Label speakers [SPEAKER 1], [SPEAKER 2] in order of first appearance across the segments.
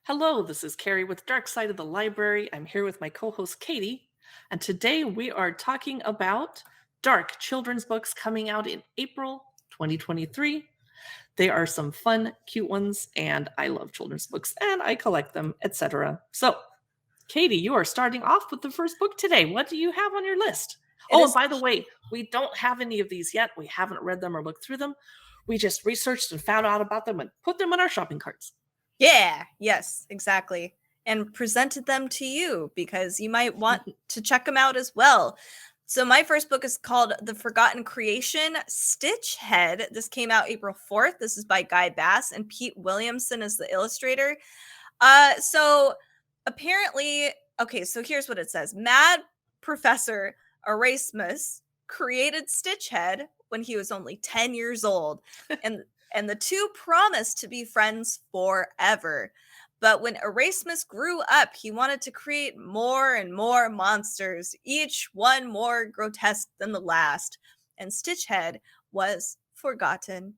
[SPEAKER 1] Hello, this is Carrie with Dark Side of the Library. I'm here with my co host Katie, and today we are talking about dark children's books coming out in April 2023. They are some fun, cute ones, and I love children's books and I collect them, etc. So, Katie, you are starting off with the first book today. What do you have on your list?
[SPEAKER 2] It
[SPEAKER 1] Oh, and
[SPEAKER 2] is,
[SPEAKER 1] by the way, we don't have any of these yet. We haven't read them or looked through them. We just researched and found out about them and put them in our shopping carts.
[SPEAKER 2] yeah, yes, exactly. And presented them to you because you might want to check them out as well. So my first book is called The Forgotten Creation, Stitch Head. This came out April 4th. This is by Guy Bass and Pete Williamson is the illustrator. So apparently, okay, so here's what it says. Mad Professor Erasmus created Stitch Head when he was only 10 years old. And the two promised to be friends forever. But when Erasmus grew up, he wanted to create more and more monsters, each one more grotesque than the last. And Stitchhead was forgotten.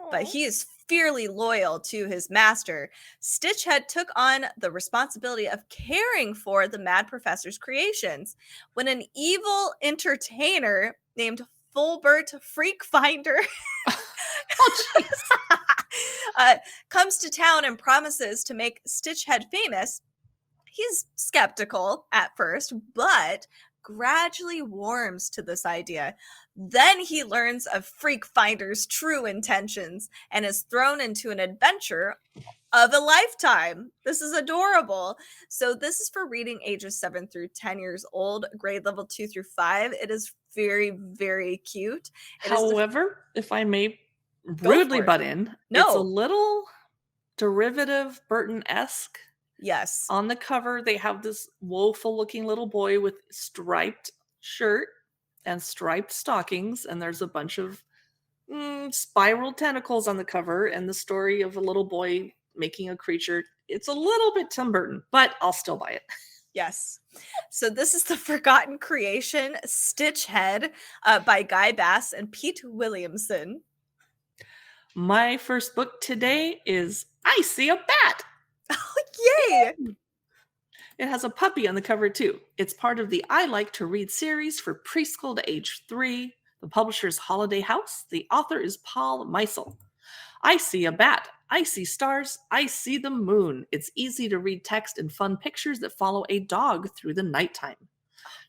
[SPEAKER 2] But he is fiercely loyal to his master. Stitchhead took on the responsibility of caring for the Mad Professor's creations when an evil entertainer named Fulbert Freakfinder
[SPEAKER 1] Oh, jeez.
[SPEAKER 2] comes to town and promises to make Stitchhead famous. He's skeptical at first, but gradually warms to this idea. Then he learns of Freakfinder's true intentions and is thrown into an adventure of a lifetime. This is adorable. So this is for reading ages 7 through 10 years old, grade level 2 through 5. It is very, very cute. It is
[SPEAKER 1] However, if I may
[SPEAKER 2] Go
[SPEAKER 1] rudely
[SPEAKER 2] for it.
[SPEAKER 1] butt in, it's a
[SPEAKER 2] No.
[SPEAKER 1] little derivative Burton-esque.
[SPEAKER 2] Yes.
[SPEAKER 1] On the cover, they have this woeful looking little boy with striped shirt and striped stockings, and there's a bunch of spiral tentacles on the cover, and the story of a little boy making a creature. It's a little bit Tim Burton, but I'll still buy it.
[SPEAKER 2] Yes. So this is The Forgotten Creation, Stitch Head by Guy Bass and Pete Williamson.
[SPEAKER 1] My first book today is I See a Bat.
[SPEAKER 2] Oh, yay!
[SPEAKER 1] It has a puppy on the cover too. It's part of the I Like to Read series for preschool to age 3. The publisher is Holiday House. The author is Paul Meisel. I see a bat. I see stars. I see the moon. It's easy to read text and fun pictures that follow a dog through the nighttime.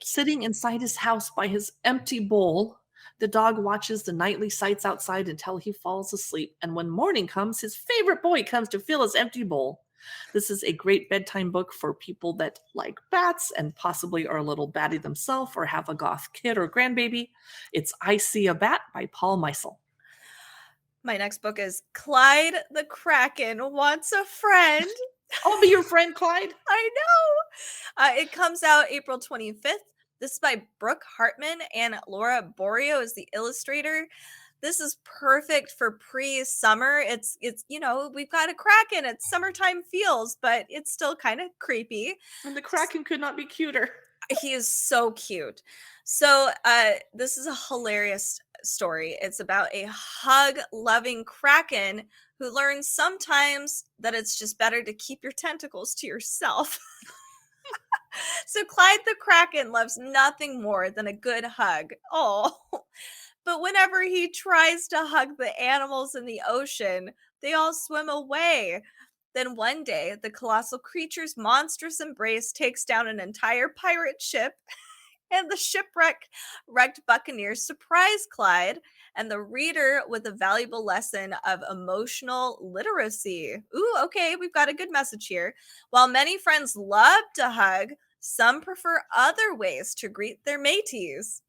[SPEAKER 1] Sitting inside his house by his empty bowl, the dog watches the nightly sights outside until he falls asleep. And when morning comes, his favorite boy comes to fill his empty bowl. This is a great bedtime book for people that like bats and possibly are a little batty themselves or have a goth kid or grandbaby. It's I See a Bat by Paul Meisel.
[SPEAKER 2] My next book is Klyde the Kraken Wants a Friend.
[SPEAKER 1] I'll be your friend, Klyde.
[SPEAKER 2] I know. It comes out April 25th. This is by Brooke Hartman and Laura Borio is the illustrator. This is perfect for pre-summer. It's we've got a Kraken. It's summertime feels, but it's still kind of creepy.
[SPEAKER 1] And the Kraken could not be cuter.
[SPEAKER 2] He is so cute. So this is a hilarious story. It's about a hug-loving Kraken who learns sometimes that it's just better to keep your tentacles to yourself. So Klyde the Kraken loves nothing more than a good hug. Oh, but whenever he tries to hug the animals in the ocean, they all swim away. Then one day, the colossal creature's monstrous embrace takes down an entire pirate ship, and the wrecked buccaneers surprise Klyde and the reader with a valuable lesson of emotional literacy. Ooh, okay, we've got a good message here. While many friends love to hug, some prefer other ways to greet their mateys.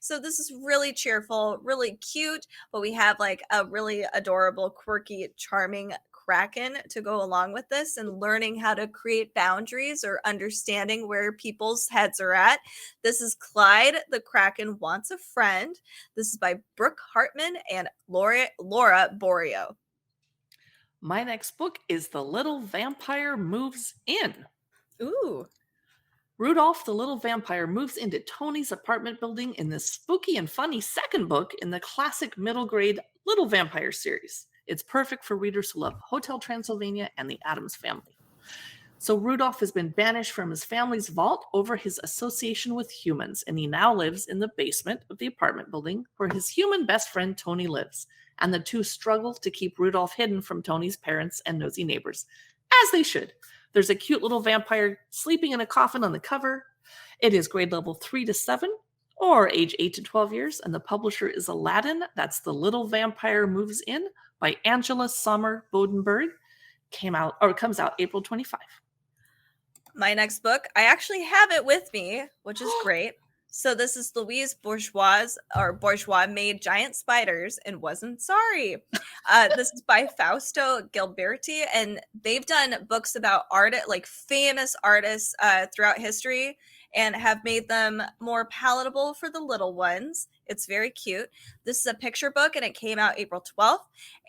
[SPEAKER 2] So this is really cheerful, really cute, but we have like a really adorable, quirky, charming Kraken to go along with this and learning how to create boundaries or understanding where people's heads are at. This is Klyde the Kraken Wants a Friend. This is by Brooke Hartman and Laura Borio.
[SPEAKER 1] My next book is The Little Vampire Moves In.
[SPEAKER 2] Ooh.
[SPEAKER 1] Rudolph the Little Vampire moves into Tony's apartment building in this spooky and funny second book in the classic middle grade Little Vampire series. It's perfect for readers who love Hotel Transylvania and the Addams Family. So Rudolph has been banished from his family's vault over his association with humans, and he now lives in the basement of the apartment building where his human best friend Tony lives. And the two struggle to keep Rudolph hidden from Tony's parents and nosy neighbors, as they should. There's a cute little vampire sleeping in a coffin on the cover. It is grade level 3 to 7, or age 8 to 12 years, and the publisher is Aladdin. That's The Little Vampire Moves In by Angela Sommer-Bodenburg. Comes out April 25.
[SPEAKER 2] My next book, I actually have it with me, which is great. So this is Louise Bourgeois made giant spiders and wasn't sorry. This is by Fausto Gilberti, and they've done books about art, like famous artists throughout history, and have made them more palatable for the little ones. It's very cute. This is a picture book, and it came out April 12th,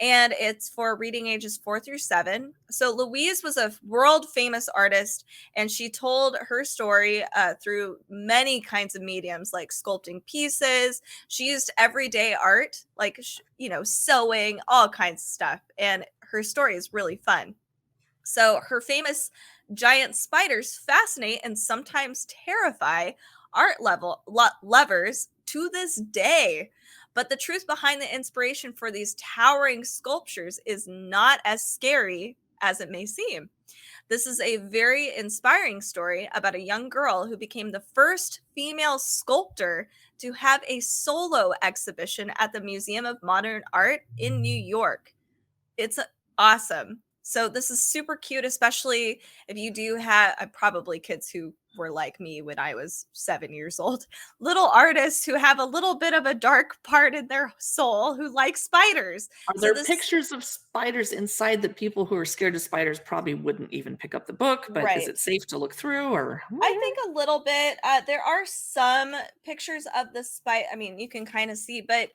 [SPEAKER 2] and it's for reading ages 4 through 7. So Louise was a world famous artist, and she told her story through many kinds of mediums, like sculpting pieces. She used everyday art, like, sewing, all kinds of stuff. And her story is really fun. So her giant spiders fascinate and sometimes terrify lovers to this day. But the truth behind the inspiration for these towering sculptures is not as scary as it may seem. This is a very inspiring story about a young girl who became the first female sculptor to have a solo exhibition at the Museum of Modern Art in New York. It's awesome. So this is super cute, especially if you do have probably kids who were like me when I was 7 years old, little artists who have a little bit of a dark part in their soul who like spiders.
[SPEAKER 1] Are there pictures of spiders inside that people who are scared of spiders probably wouldn't even pick up the book, but
[SPEAKER 2] Right.
[SPEAKER 1] Is it safe to look through? Or
[SPEAKER 2] I think a little bit. There are some pictures of the spider. I mean, you can kind of see, but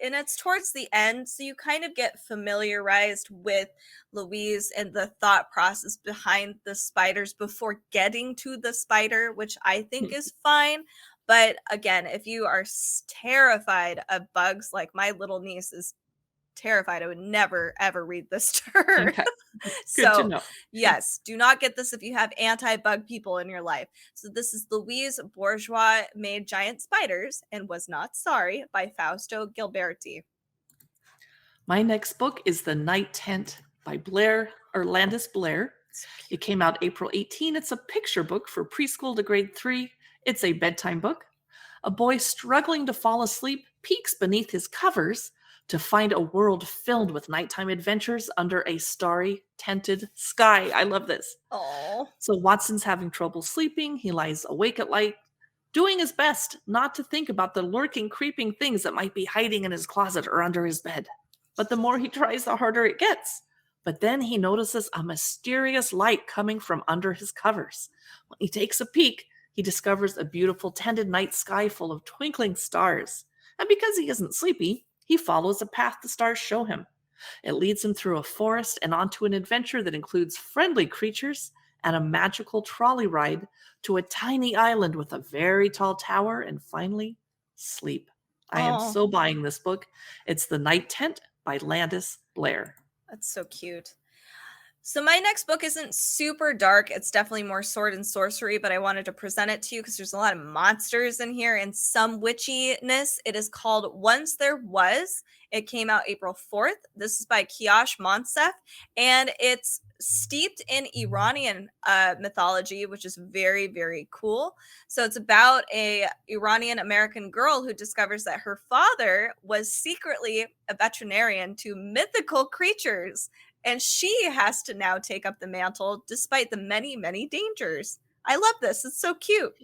[SPEAKER 2] and it's towards the end, so you kind of get familiarized with Louise and the thought process behind the spiders before getting to the spider, which I think is fine. But again, if you are terrified of bugs, like my little niece is terrified, I would never ever read this to her.
[SPEAKER 1] Okay.
[SPEAKER 2] So
[SPEAKER 1] Good to know.
[SPEAKER 2] yes, do not get this if you have anti-bug people in your life. So this is Louise Bourgeois made giant spiders and was not sorry by Fausto Gilberti.
[SPEAKER 1] My next book is The Night Tent by Landis Blair. It came out April 18. It's a picture book for preschool to grade 3. It's a bedtime book. A boy struggling to fall asleep peeks beneath his covers to find a world filled with nighttime adventures under a starry, tented sky. I love this.
[SPEAKER 2] Oh.
[SPEAKER 1] So Watson's having trouble sleeping. He lies awake at night, doing his best not to think about the lurking, creeping things that might be hiding in his closet or under his bed. But the more he tries, the harder it gets. But then he notices a mysterious light coming from under his covers. When he takes a peek, he discovers a beautiful tended night sky full of twinkling stars. And because he isn't sleepy, he follows a path the stars show him. It leads him through a forest and onto an adventure that includes friendly creatures and a magical trolley ride to a tiny island with a very tall tower, and finally, sleep. I am so buying this book. It's The Night Tent by Landis Blair.
[SPEAKER 2] That's so cute. So my next book isn't super dark. It's definitely more sword and sorcery, but I wanted to present it to you because there's a lot of monsters in here and some witchiness. It is called Once There Was. It came out April 4th. This is by Kiyash Monsef, and it's steeped in Iranian mythology, which is very, very cool. So it's about a Iranian American girl who discovers that her father was secretly a veterinarian to mythical creatures, and she has to now take up the mantle despite the many, many dangers. I love this. It's so cute.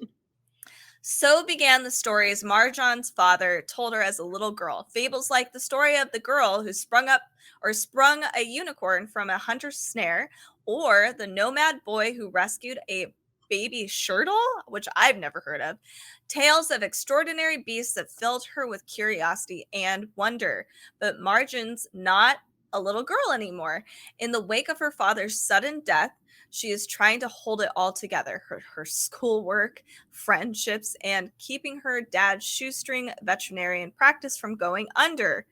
[SPEAKER 2] So began the stories Marjan's father told her as a little girl. Fables like the story of the girl who sprung a unicorn from a hunter's snare, or the nomad boy who rescued a baby shirtle, which I've never heard of. Tales of extraordinary beasts that filled her with curiosity and wonder. But Marjan's not a little girl anymore. In the wake of her father's sudden death, she is trying to hold it all together. Her schoolwork, friendships, and keeping her dad's shoestring veterinarian practice from going under.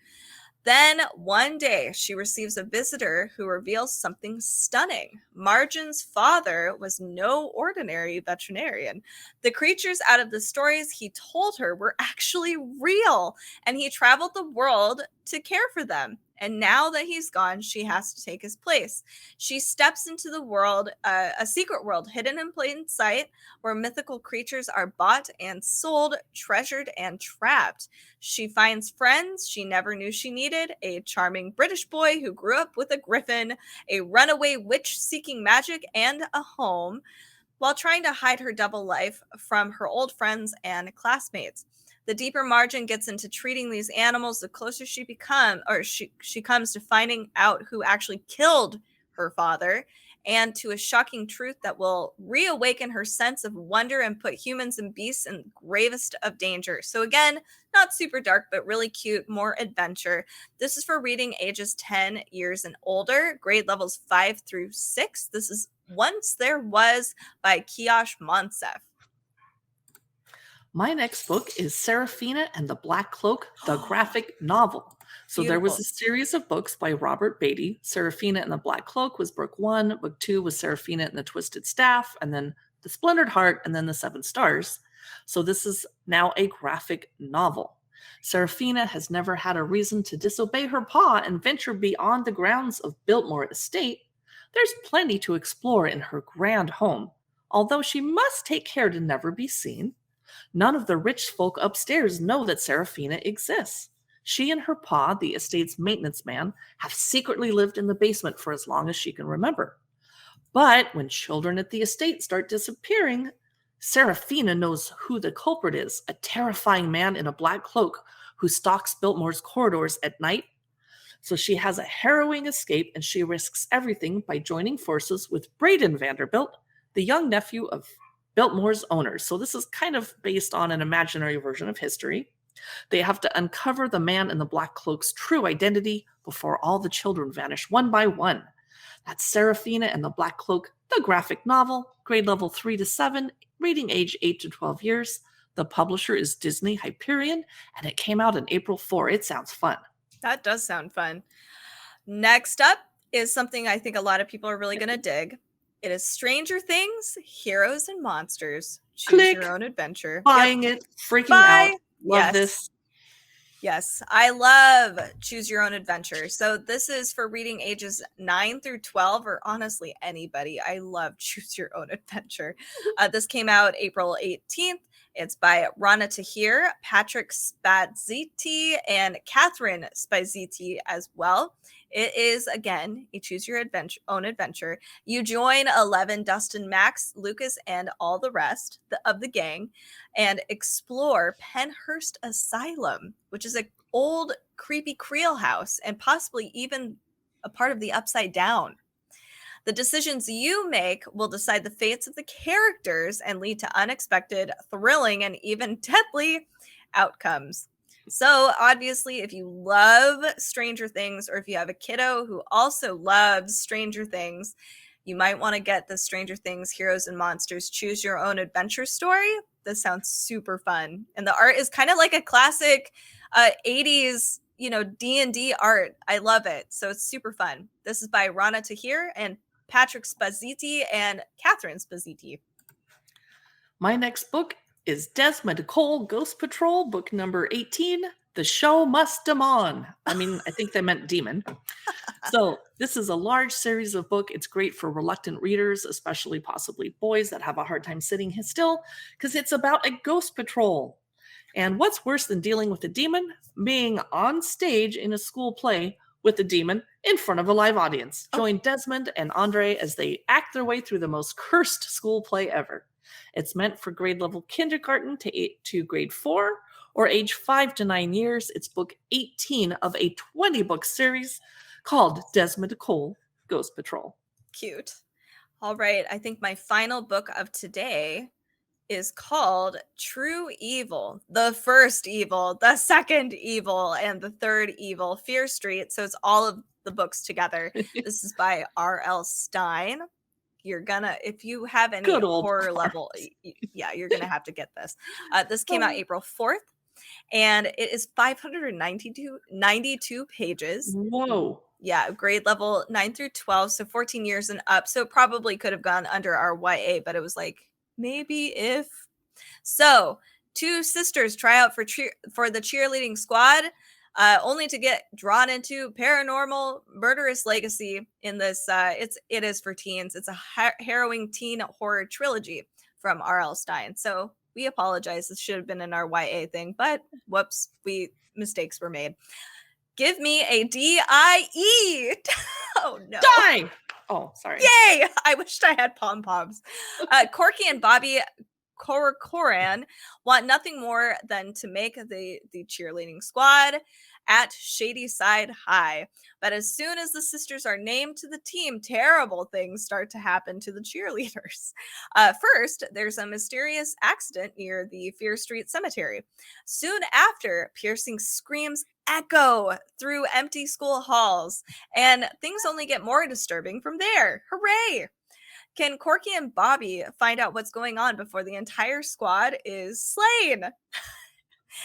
[SPEAKER 2] Then one day she receives a visitor who reveals something stunning. Margin's father was no ordinary veterinarian. The creatures out of the stories he told her were actually real, and he traveled the world to care for them. And now that he's gone, she has to take his place. She steps into the world, a secret world hidden in plain sight, where mythical creatures are bought and sold, treasured and trapped. She finds friends she never knew she needed, a charming British boy who grew up with a griffin, a runaway witch seeking magic, and a home, while trying to hide her double life from her old friends and classmates. The deeper Margin gets into treating these animals, the closer she comes to finding out who actually killed her father, and to a shocking truth that will reawaken her sense of wonder and put humans and beasts in gravest of danger. So again, not super dark, but really cute, more adventure. This is for reading ages 10 years and older, grade levels 5 through 6. This is Once There Was by Kiyash Monsef.
[SPEAKER 1] My next book is Serafina and the Black Cloak, the graphic novel. So there was a series of books by Robert Beatty. Serafina and the Black Cloak was book 1. Book 2 was Serafina and the Twisted Staff, and then the Splintered Heart, and then the Seven Stars. So this is now a graphic novel. Serafina has never had a reason to disobey her pa and venture beyond the grounds of Biltmore Estate. There's plenty to explore in her grand home, although she must take care to never be seen. None of the rich folk upstairs know that Serafina exists. She and her pa, the estate's maintenance man, have secretly lived in the basement for as long as she can remember. But when children at the estate start disappearing, Serafina knows who the culprit is, a terrifying man in a black cloak who stalks Biltmore's corridors at night. So she has a harrowing escape, and she risks everything by joining forces with Braden Vanderbilt, the young nephew of Biltmore's owners. So this is kind of based on an imaginary version of history. They have to uncover the man in the black cloak's true identity before all the children vanish one by one. That's Serafina and the Black Cloak, the graphic novel, grade level 3 to 7, reading age 8 to 12 years. The publisher is Disney Hyperion, and it came out on April 4. It sounds fun.
[SPEAKER 2] That does sound fun. Next up is something I think a lot of people are really going to dig. It is Stranger Things, Heroes and Monsters. Choose your own adventure.
[SPEAKER 1] Buying it, freaking out. Love this.
[SPEAKER 2] Yes, I love Choose Your Own Adventure. So this is for reading ages 9 through 12, or honestly anybody. I love Choose Your Own Adventure. This came out April 18th. It's by Rana Tahir, Patrick Spaziante, and Catherine Spaziante as well. It is, again, a choose your own adventure. You join 11, Dustin, Max, Lucas, and all the rest of the gang, and explore Penhurst Asylum, which is an old, creepy Creole house, and possibly even a part of the Upside Down. The decisions you make will decide the fates of the characters and lead to unexpected, thrilling, and even deadly outcomes. So obviously, if you love Stranger Things, or if you have a kiddo who also loves Stranger Things, you might want to get the Stranger Things Heroes and Monsters Choose Your Own Adventure story. This sounds super fun. And the art is kind of like a classic 80s, D&D art. I love it. So it's super fun. This is by Rana Tahir and Patrick Spaziante and Catherine Spaziante.
[SPEAKER 1] My next book is Desmond Cole, Ghost Patrol, book number 18, The Show Must Demon. I think they meant demon. So this is a large series of book. It's great for reluctant readers, especially possibly boys that have a hard time sitting still, because it's about a ghost patrol. And what's worse than dealing with a demon? Being on stage in a school play with a demon in front of a live audience. Join Desmond and Andre as they act their way through the most cursed school play ever. It's meant for grade level kindergarten to grade 4, or age 5 to 9 years. It's book 18 of a 20-book series called Desmond Cole, Ghost Patrol.
[SPEAKER 2] Cute. All right. I think my final book of today is called True Evil, the first evil, the second evil, and the third evil, Fear Street. So it's all of the books together. This is by R.L. Stine. You're gonna, if you have any horror level, you're gonna have to get this. This came out April 4th, and it is 592 pages.
[SPEAKER 1] Whoa.
[SPEAKER 2] Yeah, grade level 9 through 12, so 14 years and up. So it probably could have gone under our YA, but it was like, maybe if. So, two sisters try out for the cheerleading squad, only to get drawn into paranormal murderous legacy in this. It is for teens. It's a harrowing teen horror trilogy from R.L. Stine. So we apologize. This should have been in our YA thing, but whoops, mistakes were made. Give me a DIE. Oh no.
[SPEAKER 1] Die! Oh, sorry.
[SPEAKER 2] Yay! I wished I had pom-poms. Corky and Bobby Corcoran want nothing more than to make the cheerleading squad at Shady Side High. But as soon as the sisters are named to the team, terrible things start to happen to the cheerleaders. First, there's a mysterious accident near the Fear Street Cemetery. Soon after, piercing screams echo through empty school halls, and things only get more disturbing from there. Hooray! Can Corky and Bobby find out what's going on before the entire squad is slain?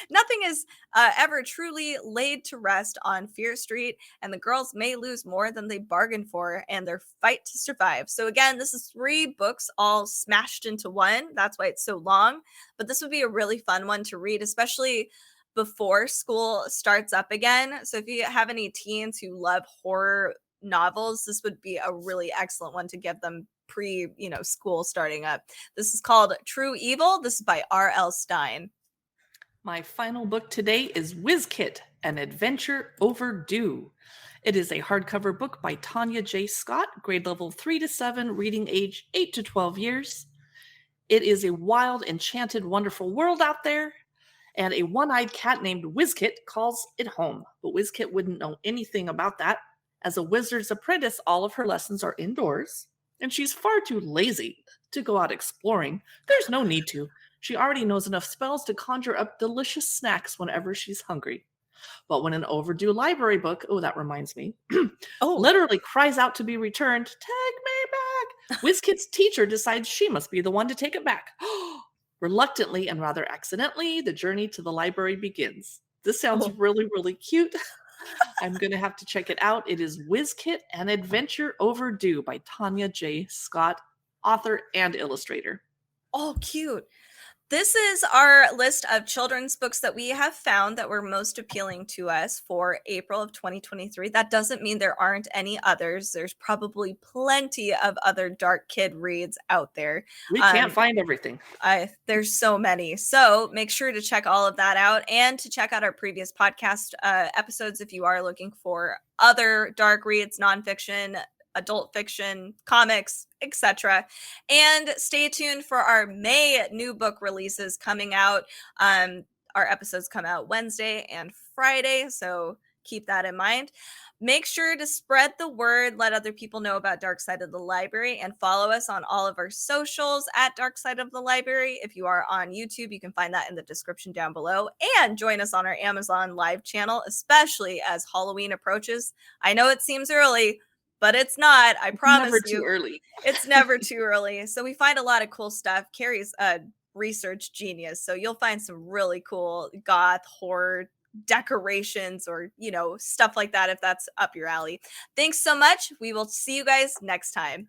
[SPEAKER 2] Nothing is ever truly laid to rest on Fear Street, and the girls may lose more than they bargained for in their fight to survive. So again, this is 3 books all smashed into one. That's why it's so long. But this would be a really fun one to read, especially before school starts up again. So if you have any teens who love horror novels, this would be a really excellent one to give them school starting up. This is called True Evil. This is by R.L. Stine.
[SPEAKER 1] My final book today is Whiz-Kit, An Adventure Overdue. It is a hardcover book by Tanya J. Scott, grade level 3 to 7, reading age 8 to 12 years. It is a wild, enchanted, wonderful world out there, and a one-eyed cat named Whiz-Kit calls it home. But Whiz-Kit wouldn't know anything about that. As a wizard's apprentice, all of her lessons are indoors, and she's far too lazy to go out exploring. There's no need to. She already knows enough spells to conjure up delicious snacks whenever she's hungry. But when an overdue library book, oh, that reminds me, literally cries out to be returned, take me back, Whiz-Kit's teacher decides she must be the one to take it back. Reluctantly and rather accidentally, the journey to the library begins. This sounds really, really cute. I'm going to have to check it out. It is Whiz-Kit, An Adventure Overdue by Tanya J. Scott, author and illustrator.
[SPEAKER 2] Oh, cute. This is our list of children's books that we have found that were most appealing to us for April of 2023. That doesn't mean there aren't any others. There's probably plenty of other dark kid reads out there.
[SPEAKER 1] We can't find everything.
[SPEAKER 2] There's so many. So make sure to check all of that out and to check out our previous podcast episodes if you are looking for other dark reads, nonfiction, adult fiction, comics, etc. And stay tuned for our May new book releases coming out. Our episodes come out Wednesday and Friday, so keep that in mind. Make sure to spread the word, let other people know about Dark Side of the Library, and follow us on all of our socials at Dark Side of the Library. If you are on YouTube, you can find that in the description down below, and join us on our Amazon live channel, especially as Halloween approaches. I know it seems early, but it's not. I promise you.
[SPEAKER 1] It's never too early.
[SPEAKER 2] It's never too early. So we find a lot of cool stuff. Carrie's a research genius, so you'll find some really cool goth horror decorations or, stuff like that if that's up your alley. Thanks so much. We will see you guys next time.